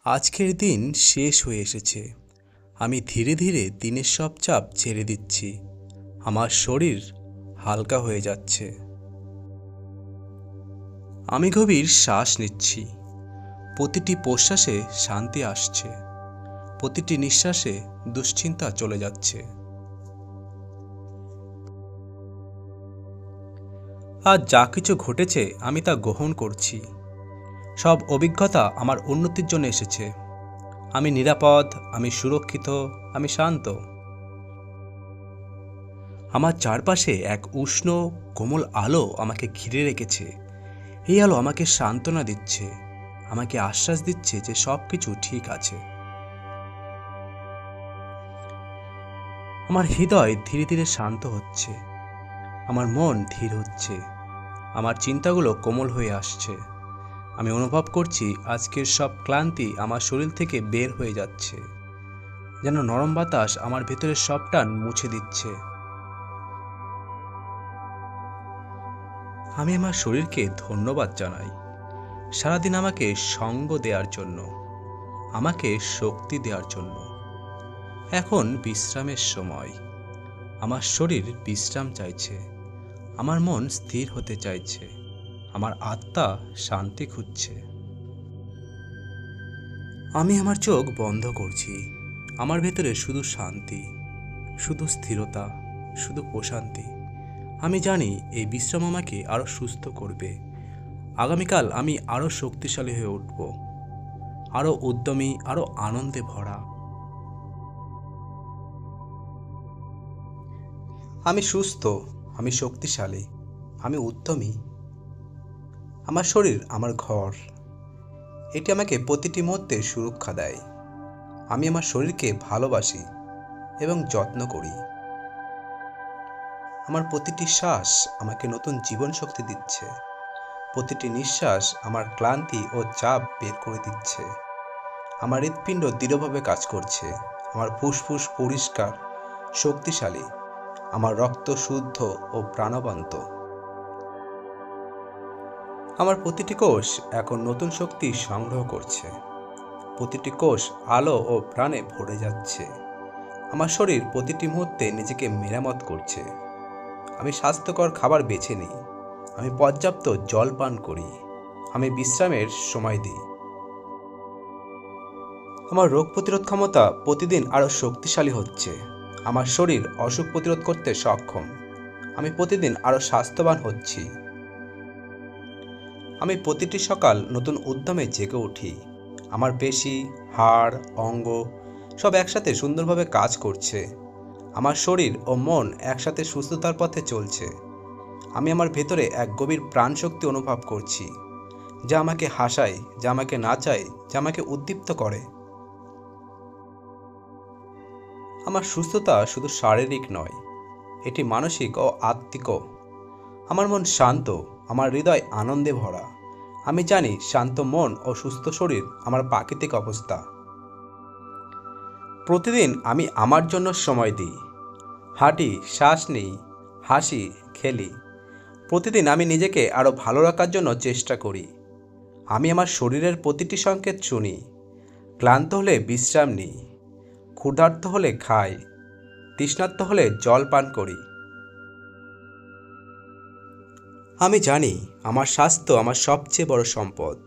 আজকের দিন শেষ হয়ে এসেছে। আমি ধীরে ধীরে দিনের সব চাপ ছেড়ে দিচ্ছি। আমার শরীর হালকা হয়ে যাচ্ছে। আমি গভীর শ্বাস নিচ্ছি। প্রতিটি প্রশ্বাসে শান্তি আসছে। প্রতিটি নিঃশ্বাসে দুশ্চিন্তা চলে যাচ্ছে। আজ যা কিছু ঘটেছে আমি তা গ্রহণ করছি। সব অভিজ্ঞতা আমার উন্নতির জন্য এসেছে। আমি নিরাপদ, আমি সুরক্ষিত, আমি শান্ত। আমার চারপাশে এক উষ্ণ কোমল আলো আমাকে ঘিরে রেখেছে। এই আলো আমাকে সান্ত্বনা দিচ্ছে, আমাকে আশ্বাস দিচ্ছে যে সব কিছু ঠিক আছে। আমার হৃদয় ধীরে ধীরে শান্ত হচ্ছে। আমার মন ধীর হচ্ছে। আমার চিন্তাগুলো কোমল হয়ে আসছে। আমি অনুভব করছি আজকের সব ক্লান্তি আমার শরীর থেকে বের হয়ে যাচ্ছে। যেন নরম বাতাস আমার ভেতরের সব টান মুছে দিচ্ছে। আমি আমার শরীরকে ধন্যবাদ জানাই সারাদিন আমাকে সঙ্গ দেওয়ার জন্য, আমাকে শক্তি দেওয়ার জন্য। এখন বিশ্রামের সময়। আমার শরীর বিশ্রাম চাইছে, আমার মন স্থির হতে চাইছে, আমার আত্মা শান্তি খুঁজছে। আমি আমার চোখ বন্ধ করছি। আমার ভেতরে শুধু শান্তি, শুধু স্থিরতা, শুধু প্রশান্তি। আমি জানি এই বিশ্রাম আমাকে আরও সুস্থ করবে। আগামীকাল আমি আরও শক্তিশালী হয়ে উঠব, আরও উদ্যমী, আরও আনন্দে ভরা। আমি সুস্থ, আমি শক্তিশালী, আমি উদ্যমী। আমার শরীর আমার ঘর। এটি আমাকে প্রতিটি মুহূর্তে সুরক্ষা দেয়। আমি আমার শরীরকে ভালোবাসি এবং যত্ন করি। আমার প্রতিটি শ্বাস আমাকে নতুন জীবন শক্তি দিচ্ছে। প্রতিটি নিঃশ্বাস আমার ক্লান্তি ও চাপ বের করে দিচ্ছে। আমার হৃৎপিণ্ড দৃঢ়ভাবে কাজ করছে। আমার ফুসফুস পরিষ্কার, শক্তিশালী। আমার রক্ত শুদ্ধ ও প্রাণবন্ত। আমার প্রতিটি কোষ এখন নতুন শক্তি সংগ্রহ করছে। প্রতিটি কোষ আলো ও প্রাণে ভরে যাচ্ছে। আমার শরীর প্রতিটি মুহূর্তে নিজেকে মেরামত করছে। আমি স্বাস্থ্যকর খাবার বেছে নিই। আমি পর্যাপ্ত জল পান করি। আমি বিশ্রামের সময় দিই। আমার রোগ প্রতিরোধ ক্ষমতা প্রতিদিন আরও শক্তিশালী হচ্ছে। আমার শরীর অসুখ প্রতিরোধ করতে সক্ষম। আমি প্রতিদিন আরও স্বাস্থ্যবান হচ্ছি। আমি প্রতিটি সকাল নতুন উদ্যমে জেগে উঠি। আমার পেশি, হাড়, অঙ্গ সব একসাথে সুন্দরভাবে কাজ করছে। আমার শরীর ও মন একসাথে সুস্থতার পথে চলছে। আমি আমার ভেতরে এক গভীর প্রাণশক্তি অনুভব করছি, যা আমাকে হাসায়, যা আমাকে নাচায়, যা আমাকে উদ্দীপ্ত করে। আমার সুস্থতা শুধু শারীরিক নয়, এটি মানসিক ও আত্মিকও। আমার মন শান্ত, আমার হৃদয় আনন্দে ভরা। আমি জানি শান্ত মন ও সুস্থ শরীর আমার প্রাকৃতিক অবস্থা। প্রতিদিন আমি আমার জন্য সময় দিই। হাঁটি, শ্বাস নিই, হাসি, খেলি। প্রতিদিন আমি নিজেকে আরও ভালো রাখার জন্য চেষ্টা করি। আমি আমার শরীরের প্রতিটি সংকেত শুনি। ক্লান্ত হলে বিশ্রাম নিই, ক্ষুধার্ত হলে খাই, তৃষ্ণার্ত হলে জল পান করি। আমি জানি আমার স্বাস্থ্য আমার সবচেয়ে বড় সম্পদ।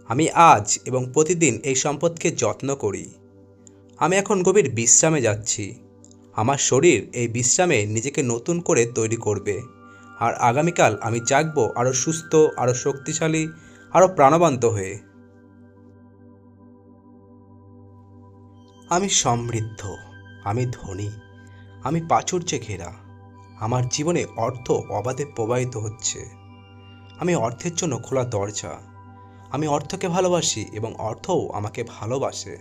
আমি আজ এবং প্রতিদিন এই সম্পদকে যত্ন করি। আমি এখন গভীর বিশ্রামে যাচ্ছি। আমার শরীর এই বিশ্রামে নিজেকে নতুন করে তৈরি করবে। আর আগামীকাল আমি জাগবো আরও সুস্থ, আরও শক্তিশালী, আরও প্রাণবন্ত হয়ে। আমি সমৃদ্ধ, আমি ধনী, আমি প্রাচুর্যে ঘেরা। আমার জীবনে অর্থ অবাধে প্রবাহিত হচ্ছে। আমি অর্থের জন্য খোলা দরজা। আমি অর্থকে ভালোবাসি এবং অর্থও আমাকে ভালোবাসে।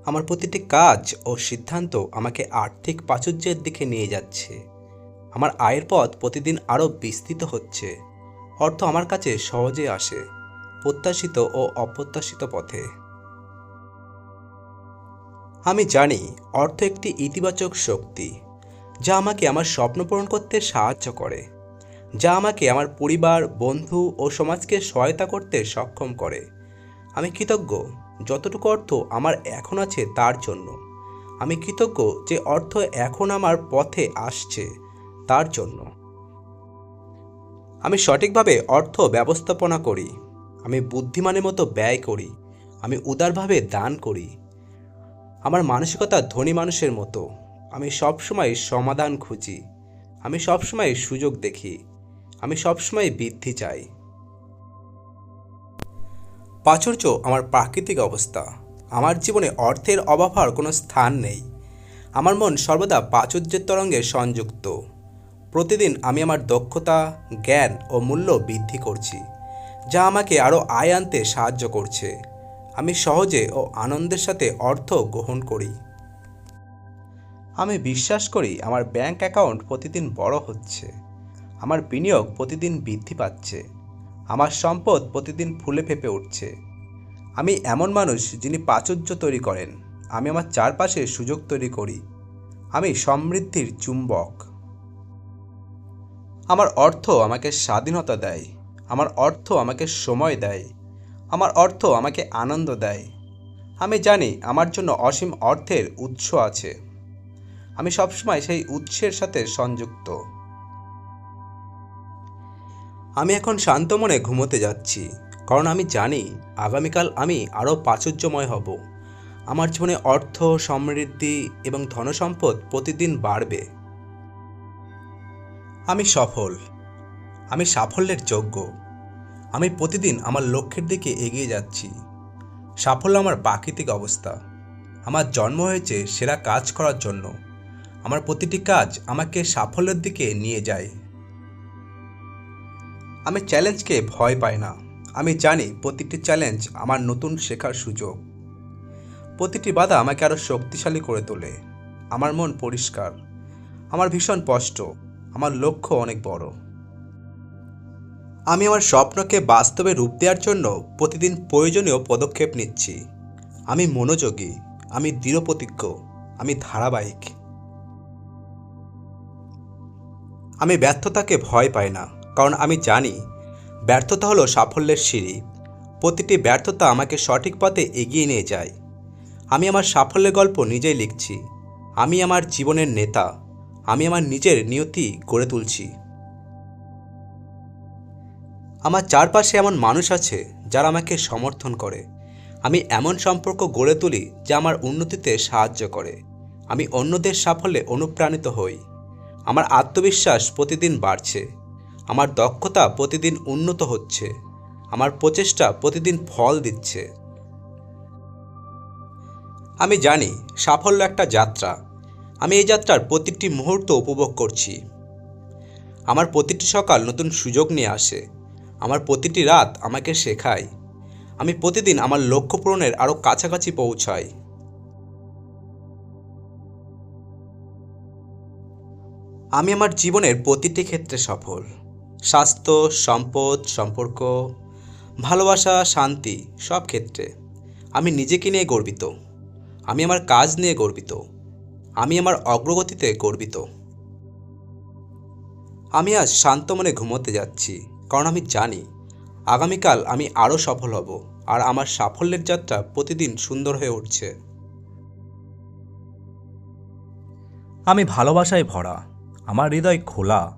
আমার প্রতিটি কাজ ও সিদ্ধান্ত আমাকে আর্থিক প্রাচুর্যের দিকে নিয়ে যাচ্ছে। আমার আয়ের পথ প্রতিদিন আরও বিস্তৃত হচ্ছে। অর্থ আমার কাছে সহজে আসে, প্রত্যাশিত ও অপ্রত্যাশিত পথে। আমি জানি অর্থ একটি ইতিবাচক শক্তি, যা আমাকে আমার স্বপ্ন পূরণ করতে সাহায্য করে, যা আমাকে আমার পরিবার, বন্ধু ও সমাজকে সহায়তা করতে সক্ষম করে। আমি কৃতজ্ঞ যতটুকু অর্থ আমার এখন আছে তার জন্য। আমি কৃতজ্ঞ যে অর্থ এখন আমার পথে আসছে তার জন্য। আমি সঠিকভাবে অর্থ ব্যবস্থাপনা করি। আমি বুদ্ধিমানের মতো ব্যয় করি। আমি উদারভাবে দান করি। আমার মানসিকতা ধনী মানুষের মতো। আমি সবসময় সমাধান খুঁজি। আমি সবসময় সুযোগ দেখি। আমি সবসময় বৃদ্ধি চাই। প্রাচুর্য আমার প্রাকৃতিক অবস্থা। আমার জীবনে অর্থের অভাব হওয়ার কোনো স্থান নেই। আমার মন সর্বদা প্রাচুর্যের তরঙ্গে সংযুক্ত। প্রতিদিন আমি আমার দক্ষতা, জ্ঞান ও মূল্য বৃদ্ধি করছি, যা আমাকে আরও আয় আনতে সাহায্য করছে। আমি সহজে ও আনন্দের সাথে অর্থ গ্রহণ করি। আমি বিশ্বাস করি আমার ব্যাংক অ্যাকাউন্ট প্রতিদিন বড় হচ্ছে। আমার বিনিয়োগ প্রতিদিন বৃদ্ধি পাচ্ছে। আমার সম্পদ প্রতিদিন ফুলে ফেঁপে উঠছে। আমি এমন মানুষ যিনি প্রাচুর্য তৈরি করেন। আমি আমার চারপাশে সুযোগ তৈরি করি। আমি সমৃদ্ধির চুম্বক। আমার অর্থ আমাকে স্বাধীনতা দেয়। আমার অর্থ আমাকে সময় দেয়। আমার অর্থ আমাকে আনন্দ দেয়। আমি জানি আমার জন্য অসীম অর্থের উৎস আছে। আমি সবসময় সেই উৎসের সাথে সংযুক্ত। আমি এখন শান্ত মনে ঘুমোতে যাচ্ছি, কারণ আমি জানি আগামীকাল আমি আরও প্রাচুর্যময় হব। আমার জীবনে অর্থ, সমৃদ্ধি এবং ধনসম্পদ প্রতিদিন বাড়বে। আমি সফল। আমি সাফল্যের যোগ্য। আমি প্রতিদিন আমার লক্ষ্যের দিকে এগিয়ে যাচ্ছি। সাফল্য আমার প্রাকৃতিক অবস্থা। আমার জন্ম হয়েছে সেরা কাজ করার জন্য। আমার প্রতিটি কাজ আমাকে সাফল্যের দিকে নিয়ে যায়। আমি চ্যালেঞ্জকে ভয় পাই না। আমি জানি প্রতিটি চ্যালেঞ্জ আমার নতুন শেখার সুযোগ। প্রতিটি বাধা আমাকে আরও শক্তিশালী করে তোলে। আমার মন পরিষ্কার। আমার ভীষণ স্পষ্ট। আমার লক্ষ্য অনেক বড়। আমি আমার স্বপ্নকে বাস্তবে রূপ দেওয়ার জন্য প্রতিদিন প্রয়োজনীয় পদক্ষেপ নিচ্ছি। আমি মনোযোগী। আমি দৃঢ়প্রতিজ্ঞ। আমি ধারাবাহিক। আমি ব্যর্থতাকে ভয় পাই না, কারণ আমি জানি ব্যর্থতা হলো সাফল্যের সিঁড়ি। প্রতিটি ব্যর্থতা আমাকে সঠিক পথে এগিয়ে নিয়ে যায়। আমি আমার সাফল্যের গল্প নিজেই লিখছি। আমি আমার জীবনের নেতা। আমি আমার নিজের নিয়তি গড়ে তুলছি। আমার চারপাশে এমন মানুষ আছে যারা আমাকে সমর্থন করে। আমি এমন সম্পর্ক গড়ে তুলি যা আমার উন্নতিতে সাহায্য করে। আমি অন্যদের সাফল্যে অনুপ্রাণিত হই। আমার আত্মবিশ্বাস প্রতিদিন বাড়ছে। আমার দক্ষতা প্রতিদিন উন্নত হচ্ছে। আমার প্রচেষ্টা প্রতিদিন ফল দিচ্ছে। আমি জানি সাফল্য একটা যাত্রা। আমি এই যাত্রার প্রতিটি মুহূর্ত উপভোগ করছি। আমার প্রতিটি সকাল নতুন সুযোগ নিয়ে আসে। আমার প্রতিটি রাত আমাকে শেখায়। আমি প্রতিদিন আমার লক্ষ্য পূরণের আরও কাছাকাছি পৌঁছাই। আমি আমার জীবনের প্রতিটি ক্ষেত্রে সফল। স্বাস্থ্য, সম্পদ, সম্পর্ক, ভালোবাসা, শান্তি, সব ক্ষেত্রে। আমি নিজেকে নিয়ে গর্বিত। আমি আমার কাজ নিয়ে গর্বিত। আমি আমার অগ্রগতিতে গর্বিত। আমি আজ শান্ত মনে ঘুমোতে যাচ্ছি, কারণ আমি জানি আগামীকাল আমি আরও সফল হব। আর আমার সাফল্যের যাত্রা প্রতিদিন সুন্দর হয়ে উঠছে। আমি ভালোবাসায় ভরা। আমার হৃদয় খোলা।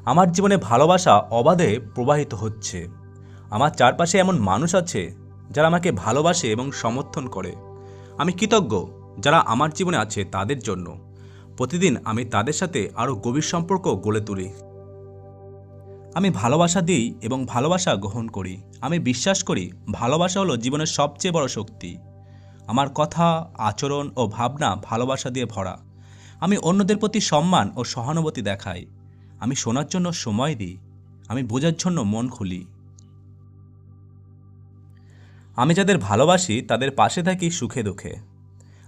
আমার জীবনে ভালোবাসা অবাধে প্রবাহিত হচ্ছে। আমার চারপাশে এমন মানুষ আছে যারা আমাকে ভালোবাসে এবং সমর্থন করে। আমি কৃতজ্ঞ যারা আমার জীবনে আছে তাদের জন্য। প্রতিদিন আমি তাদের সাথে আরও গভীর সম্পর্ক গড়ে তুলি। আমি ভালোবাসা দিই এবং ভালোবাসা গ্রহণ করি। আমি বিশ্বাস করি ভালোবাসা হলো জীবনের সবচেয়ে বড় শক্তি। আমার কথা, আচরণ ও ভাবনা ভালোবাসা দিয়ে ভরা। আমি অন্যদের প্রতি সম্মান ও সহানুভূতি দেখাই। আমি শোনার জন্য সময় দিই। আমি বোঝার জন্য মন খুলি। আমি যাদের ভালোবাসি তাদের পাশে থাকি সুখে দুঃখে।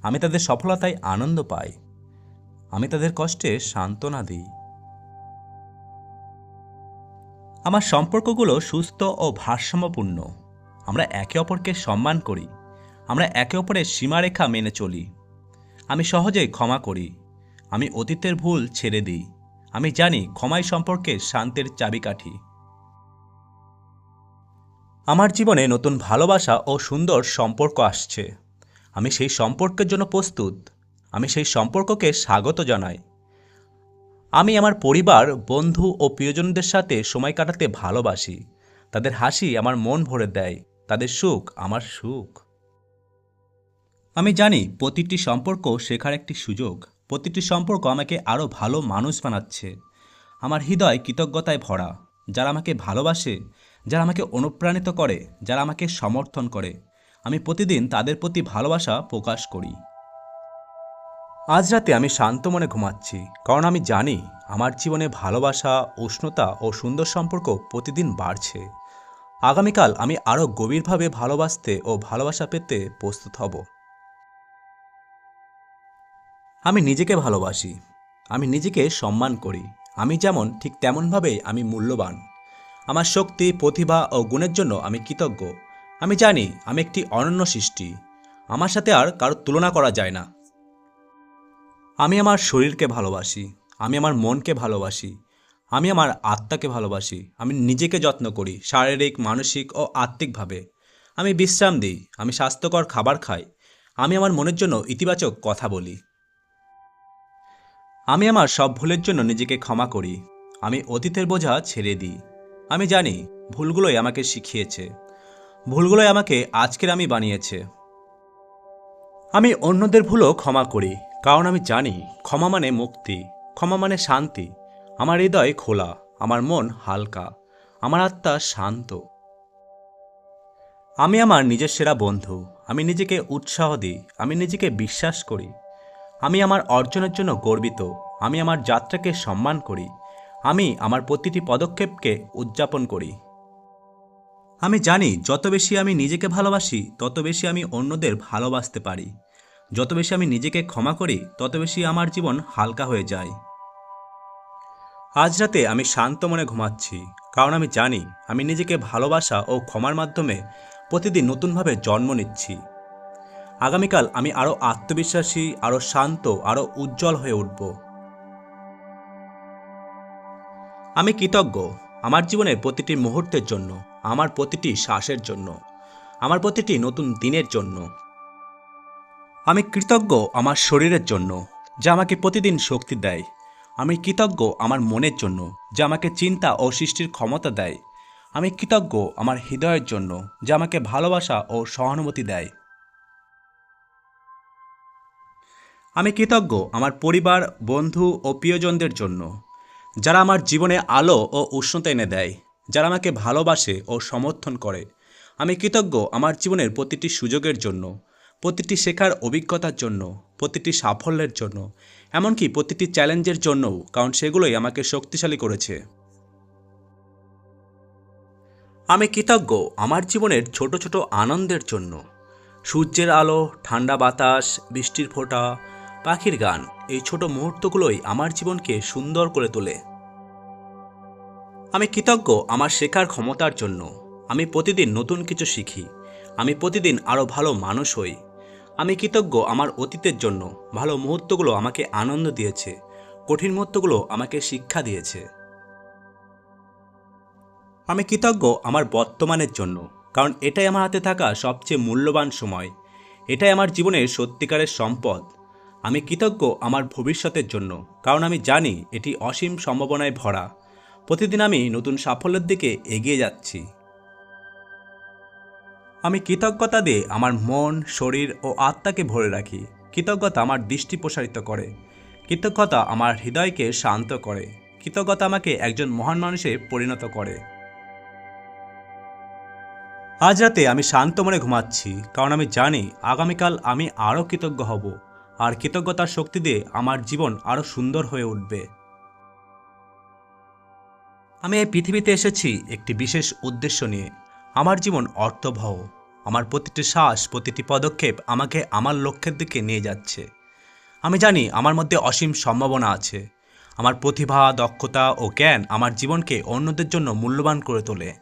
আমি তাদের সফলতায় আনন্দ পাই। আমি তাদের কষ্টে সান্ত্বনা দিই। আমার সম্পর্কগুলো সুস্থ ও ভারসাম্যপূর্ণ। আমরা একে অপরকে সম্মান করি। আমরা একে অপরের সীমারেখা মেনে চলি। আমি সহজেই ক্ষমা করি। আমি অতীতের ভুল ছেড়ে দিই। আমি জানি ক্ষমাই সম্পর্কে শান্তির চাবিকাঠি। আমার জীবনে নতুন ভালোবাসা ও সুন্দর সম্পর্ক আসছে। আমি সেই সম্পর্কের জন্য প্রস্তুত। আমি সেই সম্পর্ককে স্বাগত জানাই। আমি আমার পরিবার, বন্ধু ও প্রিয়জনদের সাথে সময় কাটাতে ভালোবাসি। তাদের হাসি আমার মন ভরে দেয়। তাদের সুখ আমার সুখ। আমি জানি প্রতিটি সম্পর্ক শেখার একটি সুযোগ। প্রতিটি সম্পর্ক আমাকে আরও ভালো মানুষ বানাচ্ছে। আমার হৃদয় কৃতজ্ঞতায় ভরা। যারা আমাকে ভালোবাসে, যারা আমাকে অনুপ্রাণিত করে, যারা আমাকে সমর্থন করে, আমি প্রতিদিন তাদের প্রতি ভালোবাসা প্রকাশ করি। আজ রাতে আমি শান্ত মনে ঘুমাচ্ছি, কারণ আমি জানি আমার জীবনে ভালোবাসা, উষ্ণতা ও সুন্দর সম্পর্ক প্রতিদিন বাড়ছে। আগামীকাল আমি আরও গভীরভাবে ভালোবাসতে ও ভালোবাসা পেতে প্রস্তুত হব। আমি নিজেকে ভালোবাসি। আমি নিজেকে সম্মান করি। আমি যেমন ঠিক তেমনভাবেই আমি মূল্যবান। আমার শক্তি, প্রতিভা ও গুণের জন্য আমি কৃতজ্ঞ। আমি জানি আমি একটি অনন্য সৃষ্টি। আমার সাথে আর কারো তুলনা করা যায় না। আমি আমার শরীরকে ভালোবাসি। আমি আমার মনকে ভালোবাসি। আমি আমার আত্মাকে ভালোবাসি। আমি নিজেকে যত্ন করি, শারীরিক, মানসিক ও আত্মিকভাবে। আমি বিশ্রাম দিই। আমি স্বাস্থ্যকর খাবার খাই। আমি আমার মনের জন্য ইতিবাচক কথা বলি। আমি আমার সব ভুলের জন্য নিজেকে ক্ষমা করি। আমি অতীতের বোঝা ছেড়ে দিই। আমি জানি ভুলগুলোই আমাকে শিখিয়েছে। ভুলগুলোই আমাকে আজকের আমি বানিয়েছে। আমি অন্যদের ভুলও ক্ষমা করি, কারণ আমি জানি ক্ষমা মানে মুক্তি, ক্ষমা মানে শান্তি। আমার হৃদয় খোলা, আমার মন হালকা, আমার আত্মা শান্ত। আমি আমার নিজের সেরা বন্ধু। আমি নিজেকে উৎসাহ দিই। আমি নিজেকে বিশ্বাস করি। আমি আমার অর্জনের জন্য গর্বিত। আমি আমার যাত্রাকে সম্মান করি। আমি আমার প্রতিটি পদক্ষেপকে উদযাপন করি। আমি জানি যত বেশি আমি নিজেকে ভালোবাসি, তত বেশি আমি অন্যদের ভালোবাসতে পারি। যত বেশি আমি নিজেকে ক্ষমা করি, তত বেশি আমার জীবন হালকা হয়ে যায়। আজ রাতে আমি শান্ত মনে ঘুমাচ্ছি, কারণ আমি জানি আমি নিজেকে ভালোবাসা ও ক্ষমার মাধ্যমে প্রতিদিন নতুনভাবে জন্ম নিচ্ছি। আগামীকাল আমি আরও আত্মবিশ্বাসী, আরও শান্ত, আরও উজ্জ্বল হয়ে উঠব। আমি কৃতজ্ঞ আমার জীবনের প্রতিটি মুহূর্তের জন্য, আমার প্রতিটি শ্বাসের জন্য, আমার প্রতিটি নতুন দিনের জন্য। আমি কৃতজ্ঞ আমার শরীরের জন্য, যা আমাকে প্রতিদিন শক্তি দেয়। আমি কৃতজ্ঞ আমার মনের জন্য, যা আমাকে চিন্তা ও সৃষ্টির ক্ষমতা দেয়। আমি কৃতজ্ঞ আমার হৃদয়ের জন্য, যা আমাকে ভালোবাসা ও সহানুভূতি দেয়। আমি কৃতজ্ঞ আমার পরিবার, বন্ধু ও প্রিয়জনদের জন্য, যারা আমার জীবনে আলো ও উষ্ণতা এনে দেয়, যারা আমাকে ভালোবাসে ও সমর্থন করে। আমি কৃতজ্ঞ আমার জীবনের প্রতিটি সুযোগের জন্য, প্রতিটি শেখার অভিজ্ঞতার জন্য, প্রতিটি সাফল্যের জন্য, এমনকি প্রতিটি চ্যালেঞ্জের জন্যও, কারণ সেগুলোই আমাকে শক্তিশালী করেছে। আমি কৃতজ্ঞ আমার জীবনের ছোট ছোট আনন্দের জন্য। সূর্যের আলো, ঠান্ডা বাতাস, বৃষ্টির ফোঁটা, পাখির গান, এই ছোট মুহূর্তগুলোই আমার জীবনকে সুন্দর করে তোলে। আমি কৃতজ্ঞ আমার শেখার ক্ষমতার জন্য। আমি প্রতিদিন নতুন কিছু শিখি। আমি প্রতিদিন আরও ভালো মানুষ হই। আমি কৃতজ্ঞ আমার অতীতের জন্য। ভালো মুহূর্তগুলো আমাকে আনন্দ দিয়েছে, কঠিন মুহূর্তগুলো আমাকে শিক্ষা দিয়েছে। আমি কৃতজ্ঞ আমার বর্তমানের জন্য, কারণ এটাই আমার হাতে থাকা সবচেয়ে মূল্যবান সময়। এটাই আমার জীবনের সত্যিকারের সম্পদ। আমি কৃতজ্ঞ আমার ভবিষ্যতের জন্য, কারণ আমি জানি এটি অসীম সম্ভাবনায় ভরা। প্রতিদিন আমি নতুন সাফল্যের দিকে এগিয়ে যাচ্ছি। আমি কৃতজ্ঞতা দিয়ে আমার মন, শরীর ও আত্মাকে ভরে রাখি। কৃতজ্ঞতা আমার দৃষ্টি প্রসারিত করে। কৃতজ্ঞতা আমার হৃদয়কে শান্ত করে। কৃতজ্ঞতা আমাকে একজন মহান মানুষে পরিণত করে। আজ রাতে আমি শান্ত মনে ঘুমাচ্ছি, কারণ আমি জানি আগামীকাল আমি আরও কৃতজ্ঞ হব, আর কৃতজ্ঞতার শক্তি দিয়ে আমার জীবন আরও সুন্দর হয়ে উঠবে। আমি এই পৃথিবীতে এসেছি একটি বিশেষ উদ্দেশ্য নিয়ে। আমার জীবন অর্থবহ। আমার প্রতিটি শ্বাস, প্রতিটি পদক্ষেপ আমাকে আমার লক্ষ্যের দিকে নিয়ে যাচ্ছে। আমি জানি আমার মধ্যে অসীম সম্ভাবনা আছে। আমার প্রতিভা, দক্ষতা ও জ্ঞান আমার জীবনকে অন্যদের জন্য মূল্যবান করে তোলে।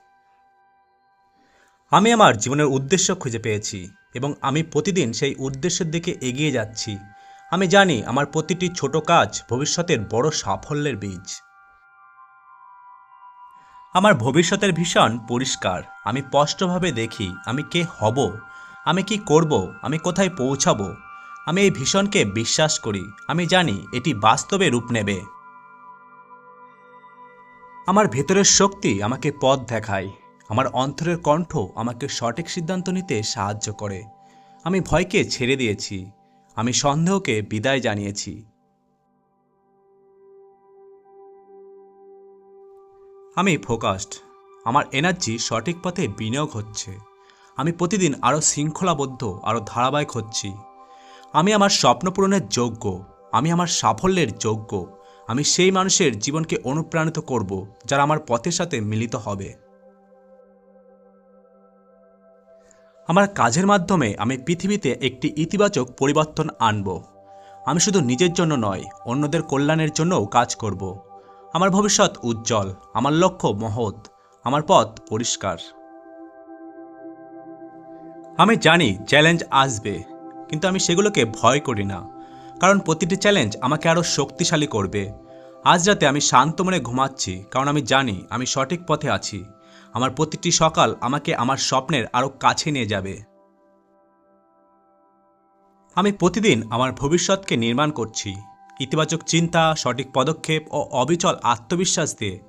আমি আমার জীবনের উদ্দেশ্য খুঁজে পেয়েছি এবং আমি প্রতিদিন সেই উদ্দেশ্যের দিকে এগিয়ে যাচ্ছি। আমি জানি আমার প্রতিটি ছোট কাজ ভবিষ্যতের বড় সাফল্যের বীজ। আমার ভবিষ্যতের ভীষণ পরিষ্কার। আমি স্পষ্টভাবে দেখি আমি কে হব, আমি কি করব, আমি কোথায় পৌঁছাবো। আমি এই ভীষণকে বিশ্বাস করি। আমি জানি এটি বাস্তবে রূপ নেবে। আমার ভেতরের শক্তি আমাকে পথ দেখায়। আমার অন্তরের কণ্ঠ আমাকে সঠিক সিদ্ধান্ত নিতে সাহায্য করে। আমি ভয়কে ছেড়ে দিয়েছি। আমি সন্দেহকে বিদায় জানিয়েছি। আমি ফোকাসড। আমার এনার্জি সঠিক পথে বিনিয়োগ হচ্ছে। আমি প্রতিদিন আরও শৃঙ্খলাবদ্ধ, আরও ধারাবাহিক হচ্ছি। আমি আমার স্বপ্ন পূরণের যোগ্য। আমি আমার সাফল্যের যোগ্য। আমি সেই মানুষের জীবনকে অনুপ্রাণিত করব যারা আমার পথের সাথে মিলিত হবে। আমার কাজের মাধ্যমে আমি পৃথিবীতে একটি ইতিবাচক পরিবর্তন আনব। আমি শুধু নিজের জন্য নয়, অন্যদের কল্যাণের জন্যও কাজ করব। আমার ভবিষ্যৎ উজ্জ্বল, আমার লক্ষ্য মহৎ, আমার পথ পরিষ্কার। আমি জানি চ্যালেঞ্জ আসবে, কিন্তু আমি সেগুলোকে ভয় করি না, কারণ প্রতিটি চ্যালেঞ্জ আমাকে আরও শক্তিশালী করবে। আজ রাতে আমি শান্ত মনে ঘুমাচ্ছি, কারণ আমি জানি আমি সঠিক পথে আছি। আমার প্রতিটি সকাল আমাকে আমার স্বপ্নের আরও কাছে নিয়ে যাবে। আমি প্রতিদিন আমার ভবিষ্যৎকে নির্মাণ করছি, ইতিবাচক চিন্তা, সঠিক পদক্ষেপ ও অবিচল আত্মবিশ্বাস দিয়ে।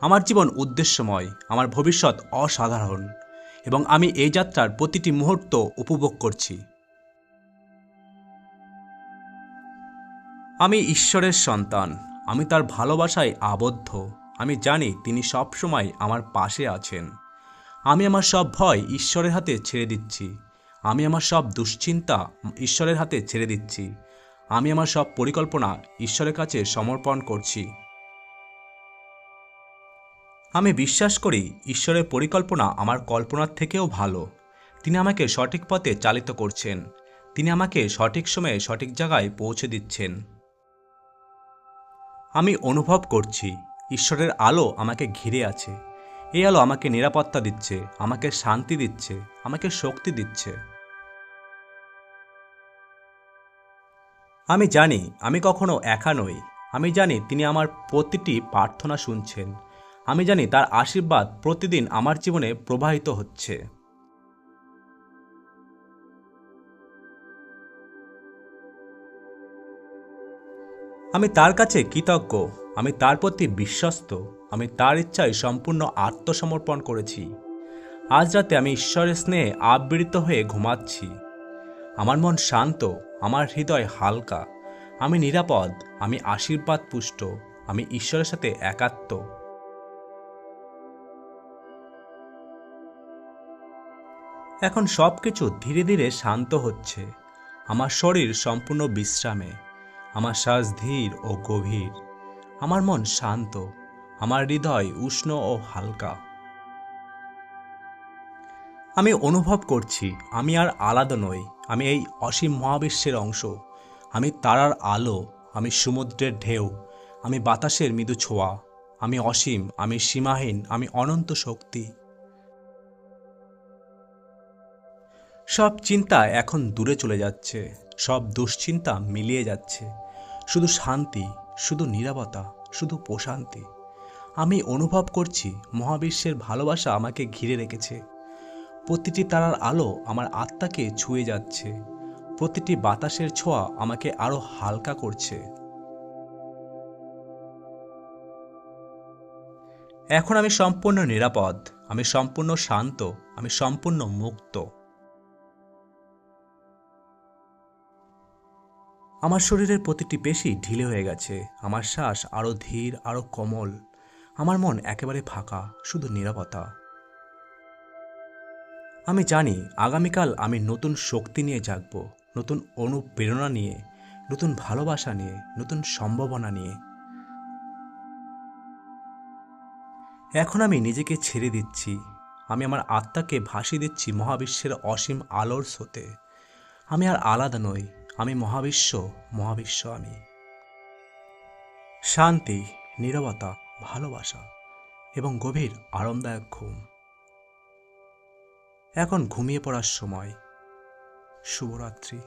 আমার জীবন উদ্দেশ্যময়, আমার ভবিষ্যৎ অসাধারণ, এবং আমি এই যাত্রার প্রতিটি মুহূর্ত উপভোগ করছি। আমি ঈশ্বরের সন্তান। আমি তার ভালোবাসায় আবদ্ধ। আমি জানি তিনি সবসময় আমার পাশে আছেন। আমি আমার সব ভয় ঈশ্বরের হাতে ছেড়ে দিচ্ছি। আমি আমার সব দুশ্চিন্তা ঈশ্বরের হাতে ছেড়ে দিচ্ছি। আমি আমার সব পরিকল্পনা ঈশ্বরের কাছে সমর্পণ করছি। আমি বিশ্বাস করি ঈশ্বরের পরিকল্পনা আমার কল্পনার থেকেও ভালো। তিনি আমাকে সঠিক পথে চালিত করছেন। তিনি আমাকে সঠিক সময়ে সঠিক জায়গায় পৌঁছে দিচ্ছেন। আমি অনুভব করছি ঈশ্বরের আলো আমাকে ঘিরে আছে। এই আলো আমাকে নিরাপত্তা দিচ্ছে, আমাকে শান্তি দিচ্ছে, আমাকে শক্তি দিচ্ছে। আমি জানি আমি কখনো একা নই। আমি জানি তিনি আমার প্রতিটি প্রার্থনা শুনছেন। আমি জানি তার আশীর্বাদ প্রতিদিন আমার জীবনে প্রবাহিত হচ্ছে। আমি তার কাছে কৃতজ্ঞ। আমি তার প্রতি বিশ্বস্ত। আমি তার ইচ্ছায় সম্পূর্ণ আত্মসমর্পণ করেছি। আজ রাতে আমি ঈশ্বরের স্নেহে আবৃত হয়ে ঘুমাচ্ছি। আমার মন শান্ত, আমার হৃদয় হালকা। আমি নিরাপদ, আমি আশীর্বাদ পুষ্ট, আমি ঈশ্বরের সাথে একাত্ম। এখন সব কিছু ধীরে ধীরে শান্ত হচ্ছে। আমার শরীর সম্পূর্ণ বিশ্রামে। আমার শ্বাস ধীর ও গভীর। আমার মন শান্ত। আমার হৃদয় উষ্ণ ও হালকা। আমি অনুভব করছি আমি আর আলাদা নই। আমি এই অসীম মহাবিশ্বের অংশ। আমি তারার আলো, আমি সমুদ্রের ঢেউ, আমি বাতাসের মৃদু ছোঁয়া। আমি অসীম, আমি সীমাহীন, আমি অনন্ত শক্তি। সব চিন্তা এখন দূরে চলে যাচ্ছে। সব দুশ্চিন্তা মিলিয়ে যাচ্ছে। শুধু শান্তি, শুধু নীরবতা, শুধু প্রশান্তি। আমি অনুভব করছি মহাবিশ্বের ভালোবাসা আমাকে ঘিরে রেখেছে। প্রতিটি তারার আলো আমার আত্মাকে ছুঁয়ে যাচ্ছে। প্রতিটি বাতাসের ছোঁয়া আমাকে আরো হালকা করছে। এখন আমি সম্পূর্ণ নিরাপদ, আমি সম্পূর্ণ শান্ত, আমি সম্পূর্ণ মুক্ত। আমার শরীরের প্রতিটি পেশি ঢিলে হয়ে গেছে। আমার শ্বাস আরো ধীর, আরো কোমল। আমার মন একেবারে ফাঁকা, শুধু নীরবতা। আমি জানি আগামীকাল আমি নতুন শক্তি নিয়ে জাগব, নতুন অনুপ্রেরণা নিয়ে, নতুন ভালোবাসা নিয়ে, নতুন সম্ভাবনা নিয়ে। এখন আমি নিজেকে ছেড়ে দিচ্ছি। আমি আমার আত্মাকে ভাসিয়ে দিচ্ছি মহাবিশ্বের অসীম আলোর স্রোতে। আমি আর আলাদা নই। আমি মহাবিশ্ব, মহাবিশ্ব আমি। শান্তি, নীরবতা, ভালোবাসা এবং গভীর আরামদায়ক ঘুম। এখন ঘুমিয়ে পড়ার সময়। শুভরাত্রি।